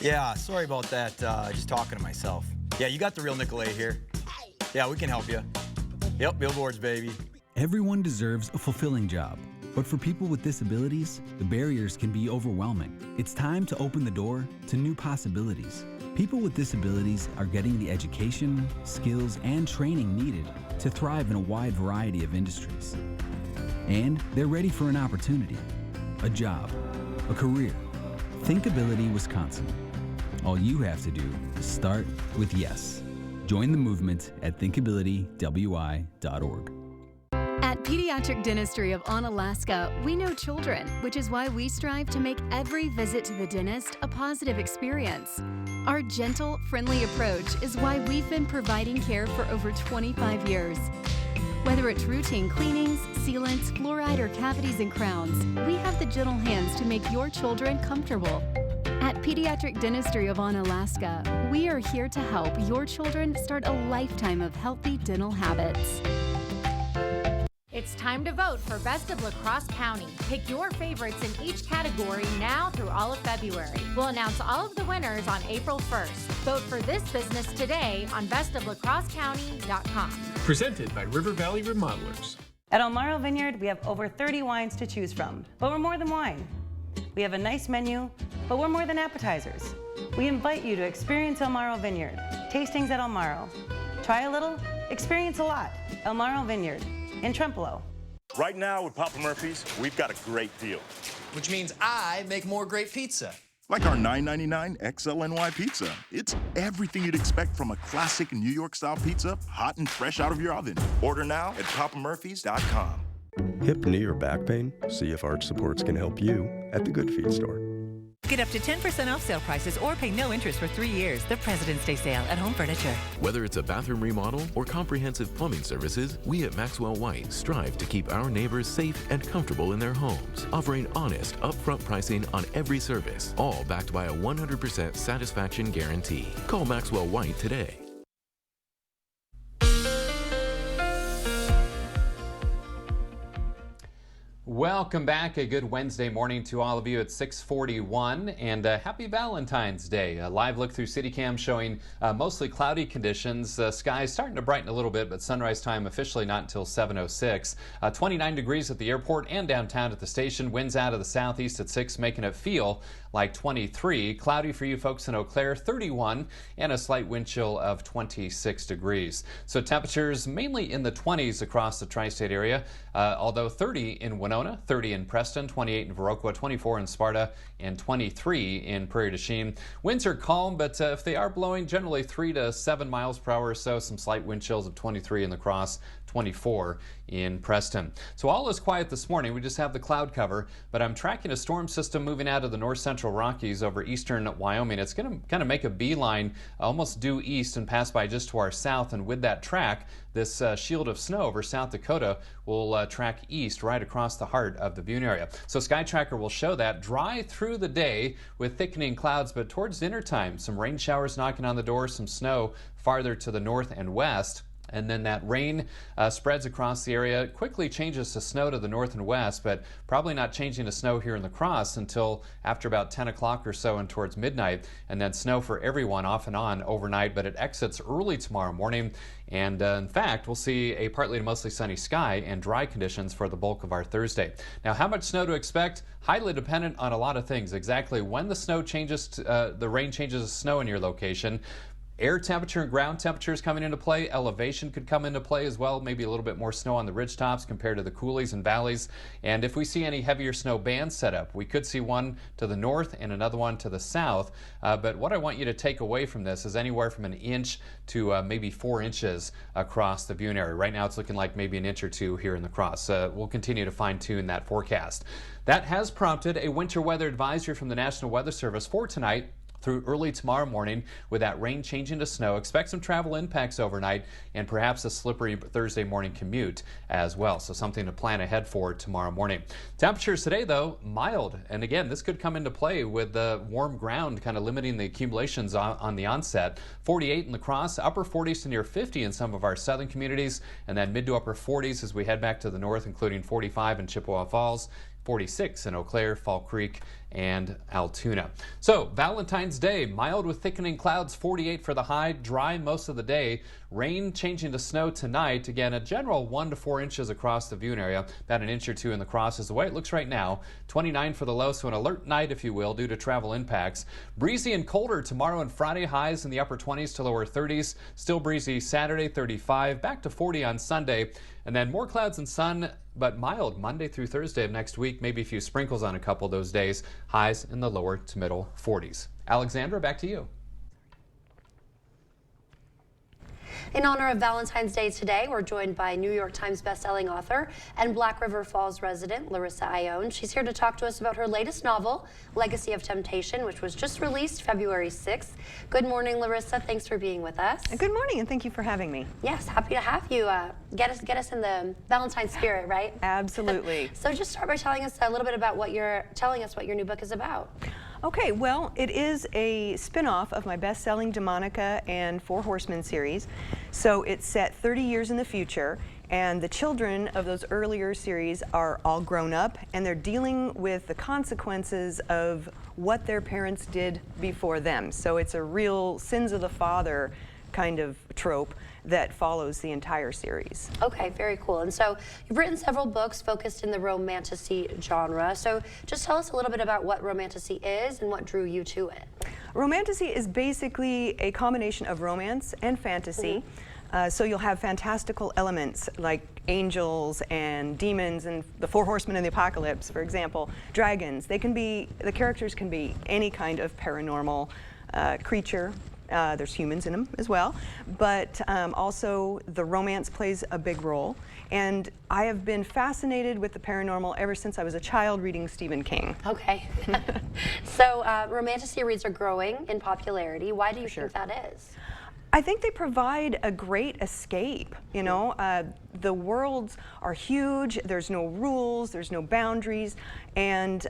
Yeah, sorry about that. Just talking to myself. Yeah, you got the real Nicolay here. Yeah, we can help you. Yep, billboards, baby. Everyone deserves a fulfilling job. But for people with disabilities, the barriers can be overwhelming. It's time to open the door to new possibilities. People with disabilities are getting the education, skills, and training needed to thrive in a wide variety of industries. And they're ready for an opportunity, a job, a career. Thinkability Wisconsin. All you have to do is start with yes. Join the movement at thinkabilitywi.org. At Pediatric Dentistry of Onalaska, we know children, which is why we strive to make every visit to the dentist a positive experience. Our gentle, friendly approach is why we've been providing care for over 25 years. Whether it's routine cleanings, sealants, fluoride, or cavities and crowns, we have the gentle hands to make your children comfortable. At Pediatric Dentistry of Onalaska, we are here to help your children start a lifetime of healthy dental habits. It's time to vote for Best of La Crosse County. Pick your favorites in each category now through all of February. We'll announce all of the winners on April 1st. Vote for this business today on bestoflacrossecounty.com. Presented by River Valley Remodelers. At Elmaro Vineyard, we have over 30 wines to choose from, but we're more than wine. We have a nice menu, but we're more than appetizers. We invite you to experience Elmaro Vineyard. Tastings at Elmaro. Try a little, experience a lot. Elmaro Vineyard in Trempealeau. Right now with Papa Murphy's, we've got a great deal. Which means I make more great pizza. Like our $9.99 XLNY pizza. It's everything you'd expect from a classic New York-style pizza, hot and fresh out of your oven. Order now at papamurphys.com. Hip, knee, or back pain? See if Arch Supports can help you at the Good Feet store. Get up to 10% off sale prices or pay no interest for 3 years. The President's Day sale at Home Furniture. Whether it's a bathroom remodel or comprehensive plumbing services, we at Maxwell White strive to keep our neighbors safe and comfortable in their homes, offering honest, upfront pricing on every service, all backed by a 100% satisfaction guarantee. Call Maxwell White today. Welcome back. A good Wednesday morning to all of you at 6:41, and happy Valentine's Day. A live look through CityCam showing mostly cloudy conditions. Skies starting to brighten a little bit, but sunrise time officially not until 7:06. 29 degrees at the airport and downtown at the station. Winds out of the southeast at 6, making it feel like 23. Cloudy for you folks in Eau Claire, 31, and a slight wind chill of 26 degrees. So temperatures mainly in the 20s across the tri-state area, although 30 in Winona, 30 in Preston, 28 in Viroqua, 24 in Sparta, and 23 in Prairie du Chien. Winds are calm, but if they are blowing, generally 3 to 7 miles per hour or so. Some slight wind chills of 23 in the Cross, 24 in Preston. So all is quiet this morning. We just have the cloud cover, but I'm tracking a storm system moving out of the north central Rockies over eastern Wyoming. It's going to kind of make a beeline almost due east and pass by just to our south, and with that track, this shield of snow over South Dakota will track east right across the heart of the viewing area. So Sky Tracker will show that dry through the day with thickening clouds, but towards dinner time, some rain showers knocking on the door, some snow farther to the north and west. And then that rain spreads across the area, quickly changes to snow to the north and west, but probably not changing to snow here in the Cross until after about 10 o'clock or so and towards midnight. And then snow for everyone off and on overnight, but it exits early tomorrow morning. And in fact, we'll see a partly to mostly sunny sky and dry conditions for the bulk of our Thursday. Now, how much snow to expect? Highly dependent on a lot of things. Exactly when the snow changes, the rain changes to snow in your location. Air temperature and ground temperatures coming into play. Elevation could come into play as well. Maybe a little bit more snow on the ridgetops compared to the coulees and valleys. And if we see any heavier snow bands set up, we could see one to the north and another one to the south. But what I want you to take away from this is anywhere from an inch to maybe 4 inches across the viewing area. Right now it's looking like maybe an inch or two here in La Crosse. We'll continue to fine tune that forecast. That has prompted a winter weather advisory from the National Weather Service for tonight through early tomorrow morning, with that rain changing to snow. Expect some travel impacts overnight and perhaps a slippery Thursday morning commute as well. So something to plan ahead for tomorrow morning. Temperatures today, though, mild. And again, this could come into play with the warm ground kind of limiting the accumulations on the onset. 48 in La Crosse, upper 40s to near 50 in some of our southern communities, and then mid to upper 40s as we head back to the north, including 45 in Chippewa Falls, 46 in Eau Claire, Fall Creek, and Altoona. So Valentine's Day, mild with thickening clouds, 48 for the high, dry most of the day. Rain changing to snow tonight. Again, a general 1 to 4 inches across the viewing area, about an inch or two in La Crosse is the way it looks right now. 29 for the low, so an alert night, if you will, due to travel impacts. Breezy and colder tomorrow and Friday, highs in the upper 20s to lower 30s. Still breezy Saturday, 35, back to 40 on Sunday. And then more clouds and sun, but mild Monday through Thursday of next week. Maybe a few sprinkles on a couple of those days. Highs in the lower to middle 40s. Alexandra, back to you. In honor of Valentine's Day today, we're joined by New York Times bestselling author and Black River Falls resident Larissa Ione. She's here to talk to us about her latest novel, Legacy of Temptation, which was just released February 6th. Good morning, Larissa. Thanks for being with us. Good morning, and thank you for having me. Yes, happy to have you. Get us in the Valentine spirit, right? Absolutely. So just start by telling us a little bit about what your new book is about. Okay, well, it is a spin-off of my best-selling Demonica and Four Horsemen series. So it's set 30 years in the future, and the children of those earlier series are all grown up, and they're dealing with the consequences of what their parents did before them. So it's a real sins of the father kind of trope that follows the entire series. Okay, very cool. And so you've written several books focused in the romantasy genre. So just tell us a little bit about what romantasy is and what drew you to it. Romantasy is basically a combination of romance and fantasy. So you'll have fantastical elements like angels and demons and the Four Horsemen of the Apocalypse, for example, dragons. The characters can be any kind of paranormal creature. There's humans in them as well, but also the romance plays a big role. And I have been fascinated with the paranormal ever since I was a child reading Stephen King. Okay. So romantasy reads are growing in popularity. Why do you think that is? I think they provide a great escape. You know, the worlds are huge, there's no rules, there's no boundaries, and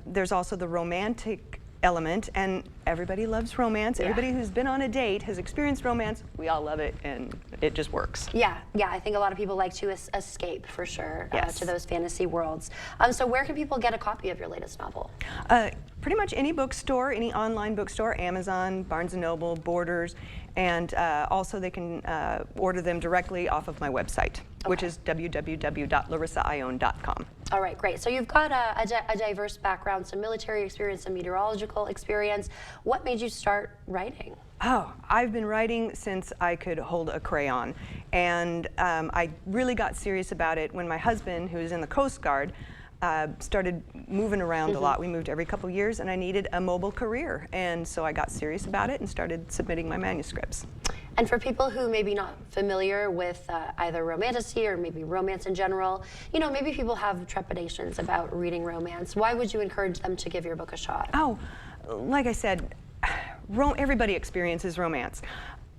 there's also the romantic element, and everybody loves romance. Yeah. Everybody who's been on a date has experienced romance. We all love it, and it just works. Yeah, I think a lot of people like to escape, for sure, yes, to those fantasy worlds. So where can people get a copy of your latest novel? Pretty much any bookstore, any online bookstore, Amazon, Barnes & Noble, Borders, and also they can order them directly off of my website, which is www.larissaione.com. All right, great. So you've got a diverse background, some military experience, some meteorological experience. What made you start writing? Oh, I've been writing since I could hold a crayon. And I really got serious about it when my husband, who is in the Coast Guard, started moving around a lot. We moved every couple years, and I needed a mobile career. And so I got serious about it and started submitting my manuscripts. And for people who may be not familiar with either romantasy or maybe romance in general, you know, maybe people have trepidations about reading romance. Why would you encourage them to give your book a shot? Oh, like I said, everybody experiences romance.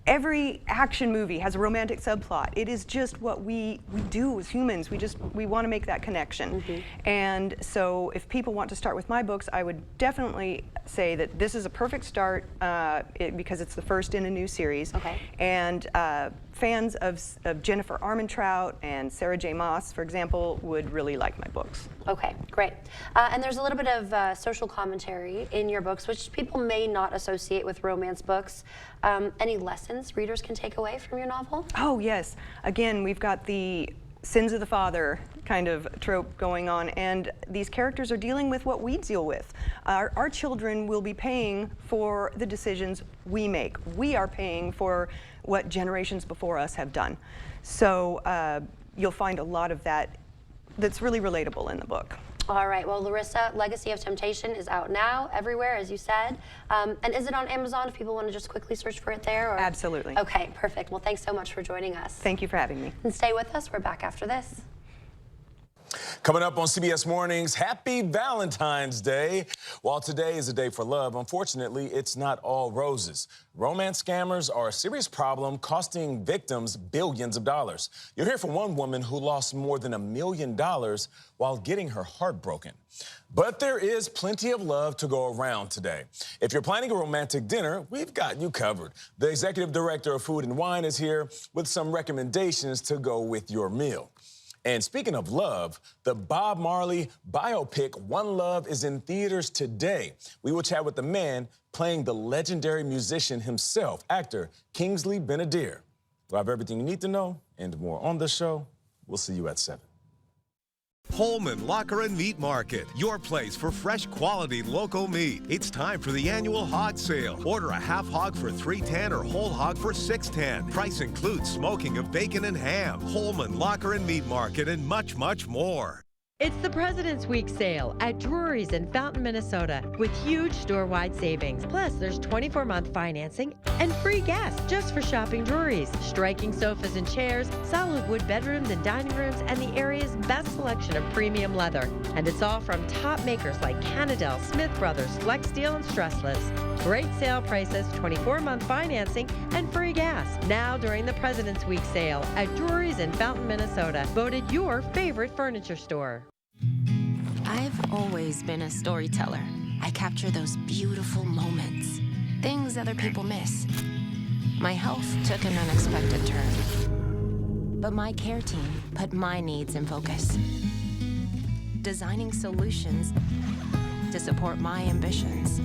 Every action movie has a romantic subplot. It is just what we do as humans. We want to make that connection. And so if people want to start with my books, I would definitely say that this is a perfect start because it's the first in a new series. And fans of Jennifer Armentrout and Sarah J. Maas, for example, would really like my books. Okay, great. And there's a little bit of social commentary in your books, which people may not associate with romance books. Any lessons readers can take away from your novel? Oh, yes. Again, we've got the sins of the father kind of trope going on, and these characters are dealing with what we deal with. Our children will be paying for the decisions we make. We are paying for what generations before us have done. So you'll find a lot of that that's really relatable in the book. All right, well, Larissa, Legacy of Temptation is out now, everywhere, as you said. And is it on Amazon if people want to just quickly search for it there? Or? Absolutely. Okay, perfect. Well, thanks so much for joining us. Thank you for having me. And stay with us. We're back after this. Coming up on CBS Mornings, happy Valentine's Day. While today is a day for love, unfortunately, it's not all roses. Romance scammers are a serious problem, costing victims billions of dollars. You'll hear from one woman who lost more than $1 million while getting her heart broken. But there is plenty of love to go around today. If you're planning a romantic dinner, we've got you covered. The executive director of Food and Wine is here with some recommendations to go with your meal. And speaking of love, the Bob Marley biopic One Love is in theaters today. We will chat with the man playing the legendary musician himself, actor Kingsley Ben-Adir. We'll have everything you need to know and more on the show. We'll see you at 7. Holman Locker and Meat Market, your place for fresh quality local meat. It's time for the annual hog sale. Order a half hog for $3.10 or whole hog for $6.10. Price includes smoking of bacon and ham. Holman Locker and Meat Market and much, much more. It's the President's Week sale at Drury's in Fountain, Minnesota, with huge store-wide savings. Plus, there's 24-month financing and free gas just for shopping Drury's. Striking sofas and chairs, solid wood bedrooms and dining rooms, and the area's best selection of premium leather. And it's all from top makers like Canadell, Smith Brothers, Flex Steel, and Stressless. Great sale prices, 24-month financing, and free gas. Now during the President's Week sale at Drury's in Fountain, Minnesota. Voted your favorite furniture store. I've always been a storyteller. I capture those beautiful moments, things other people miss. My health took an unexpected turn, but my care team put my needs in focus, designing solutions to support my ambitions.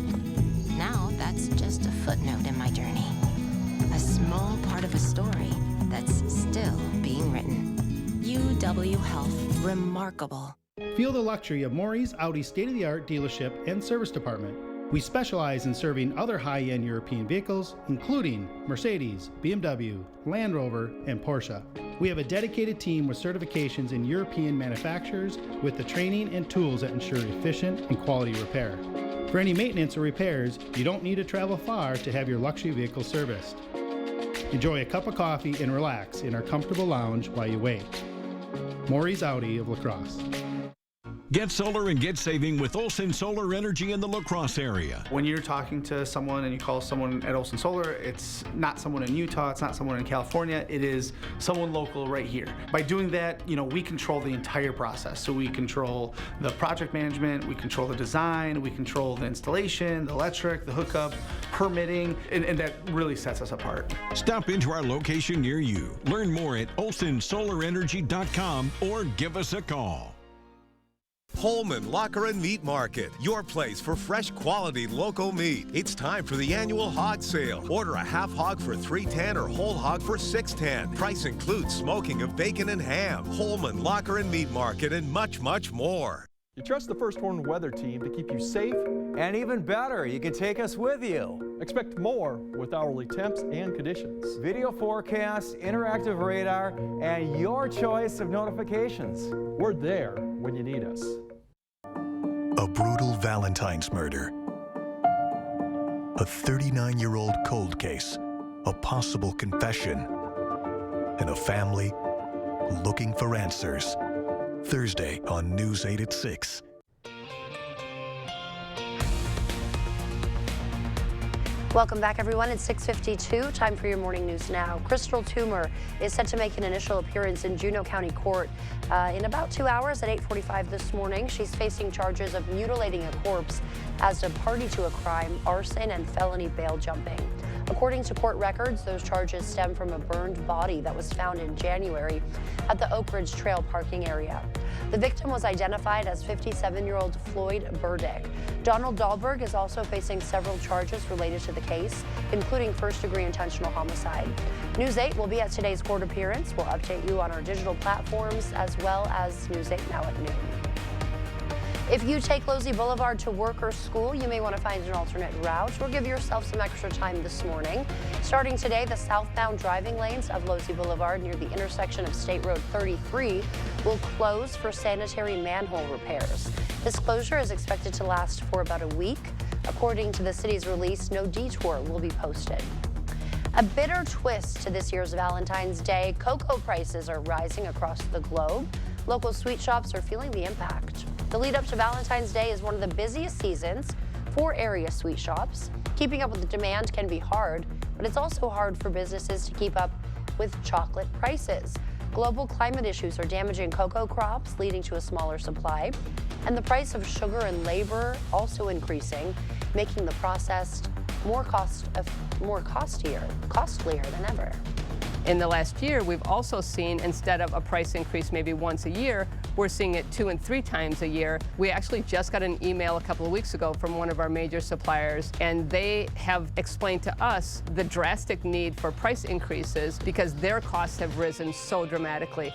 Now that's just a footnote in my journey, a small part of a story that's still being written. UW Health, remarkable. Feel the luxury of Maury's Audi state-of-the-art dealership and service department. We specialize in serving other high-end European vehicles, including Mercedes, BMW, Land Rover, and Porsche. We have a dedicated team with certifications in European manufacturers with the training and tools that ensure efficient and quality repair. For any maintenance or repairs, you don't need to travel far to have your luxury vehicle serviced. Enjoy a cup of coffee and relax in our comfortable lounge while you wait. Maury's Audi of La Crosse. Get solar and get saving with Olson Solar Energy in the La Crosse area. When you're talking to someone and you call someone at Olson Solar, it's not someone in Utah, it's not someone in California, it is someone local right here. By doing that, we control the entire process. So we control the project management, we control the design, we control the installation, the electric, the hookup, permitting, and that really sets us apart. Stop into our location near you. Learn more at olsonsolarenergy.com or give us a call. Holman Locker and Meat Market, your place for fresh quality local meat. It's time for the annual hog sale. Order a half hog for $3.10 or whole hog for $6.10. Price includes smoking of bacon and ham. Holman Locker and Meat Market and much, much more. You trust the First Warn Weather Team to keep you safe? And even better, you can take us with you. Expect more with hourly temps and conditions. Video forecasts, interactive radar, and your choice of notifications. We're there when you need us. A brutal Valentine's murder. A 39-year-old cold case. A possible confession. And a family looking for answers. Thursday on News 8 at 6. Welcome back, everyone. It's 6:52. Time for your morning news now. Crystal Toomer is set to make an initial appearance in Juneau County Court in about 2 hours at 8:45 this morning. She's facing charges of mutilating a corpse as a party to a crime, arson, and felony bail jumping. According to court records, those charges stem from a burned body that was found in January at the Oak Ridge Trail parking area. The victim was identified as 57-year-old Floyd Burdick. Donald Dahlberg is also facing several charges related to the case, including first-degree intentional homicide. News 8 will be at today's court appearance. We'll update you on our digital platforms as well as News 8 Now at noon. If you take Losey Boulevard to work or school, you may want to find an alternate route or give yourself some extra time this morning. Starting today, the southbound driving lanes of Losey Boulevard near the intersection of State Road 33 will close for sanitary manhole repairs. This closure is expected to last for about a week. According to the city's release, no detour will be posted. A bitter twist to this year's Valentine's Day. Cocoa prices are rising across the globe. Local sweet shops are feeling the impact. The lead up to Valentine's Day is one of the busiest seasons for area sweet shops. Keeping up with the demand can be hard, but it's also hard for businesses to keep up with chocolate prices. Global climate issues are damaging cocoa crops, leading to a smaller supply, and the price of sugar and labor also increasing, making the process costlier than ever. In the last year, we've also seen, instead of a price increase maybe once a year, we're seeing it 2 and 3 times a year. We actually just got an email a couple of weeks ago from one of our major suppliers, and they have explained to us the drastic need for price increases because their costs have risen so dramatically.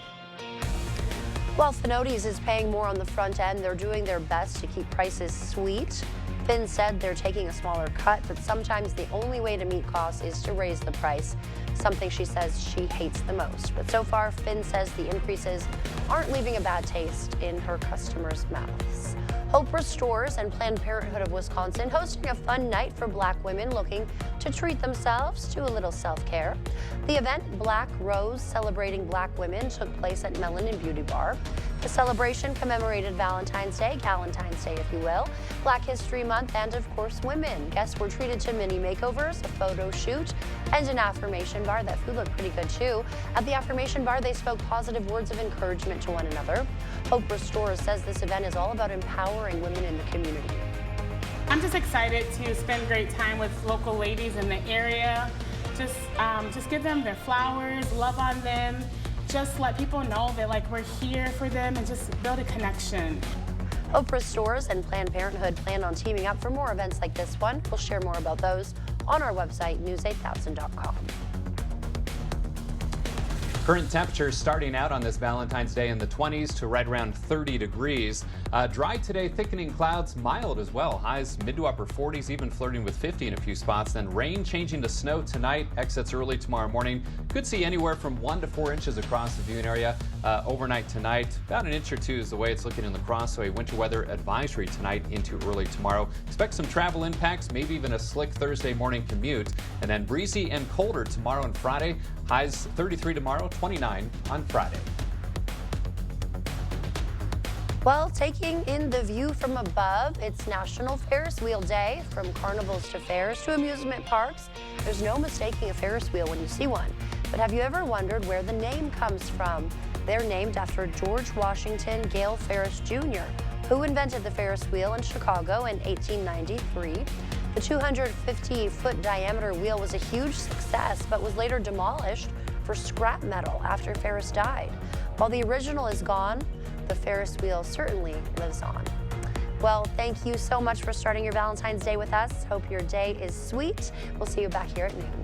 While Finodes is paying more on the front end, they're doing their best to keep prices sweet. Finn said they're taking a smaller cut, but sometimes the only way to meet costs is to raise the price, something she says she hates the most. But so far, Finn says the increases aren't leaving a bad taste in her customers' mouths. Hope Restores and Planned Parenthood of Wisconsin hosting a fun night for Black women looking to treat themselves to a little self-care. The event, Black Rose Celebrating Black Women, took place at Melanin Beauty Bar. The celebration commemorated Valentine's Day, Galentine's Day if you will, Black History Month, and of course women. Guests were treated to mini makeovers, a photo shoot, and an affirmation bar. That food looked pretty good too. At the affirmation bar, they spoke positive words of encouragement to one another. Hope Restores says this event is all about empowering women in the community. I'm just excited to spend great time with local ladies in the area. Just give them their flowers, love on them. Just let people know that we're here for them and just build a connection. Hope Restores and Planned Parenthood plan on teaming up for more events like this one. We'll share more about those on our website, news8000.com. Current temperatures starting out on this Valentine's Day in the 20s to right around 30 degrees. Dry today, thickening clouds, mild as well. Highs mid to upper 40s, even flirting with 50 in a few spots. Then rain changing to snow tonight, exits early tomorrow morning. Could see anywhere from 1 to 4 inches across the viewing area. Overnight tonight, about 1 inch or 2 is the way it's looking in La Crosse. So a winter weather advisory tonight into early tomorrow. Expect some travel impacts, maybe even a slick Thursday morning commute. And then breezy and colder tomorrow and Friday. Highs 33 tomorrow, 29 on Friday. Well, taking in the view from above, it's National Ferris Wheel Day. From carnivals to fairs to amusement parks, there's no mistaking a Ferris wheel when you see one. But have you ever wondered where the name comes from? They're named after George Washington Gale Ferris Jr., who invented the Ferris wheel in Chicago in 1893. The 250-foot diameter wheel was a huge success, but was later demolished for scrap metal after Ferris died. While the original is gone, the Ferris wheel certainly lives on. Well, thank you so much for starting your Valentine's Day with us. Hope your day is sweet. We'll see you back here at noon.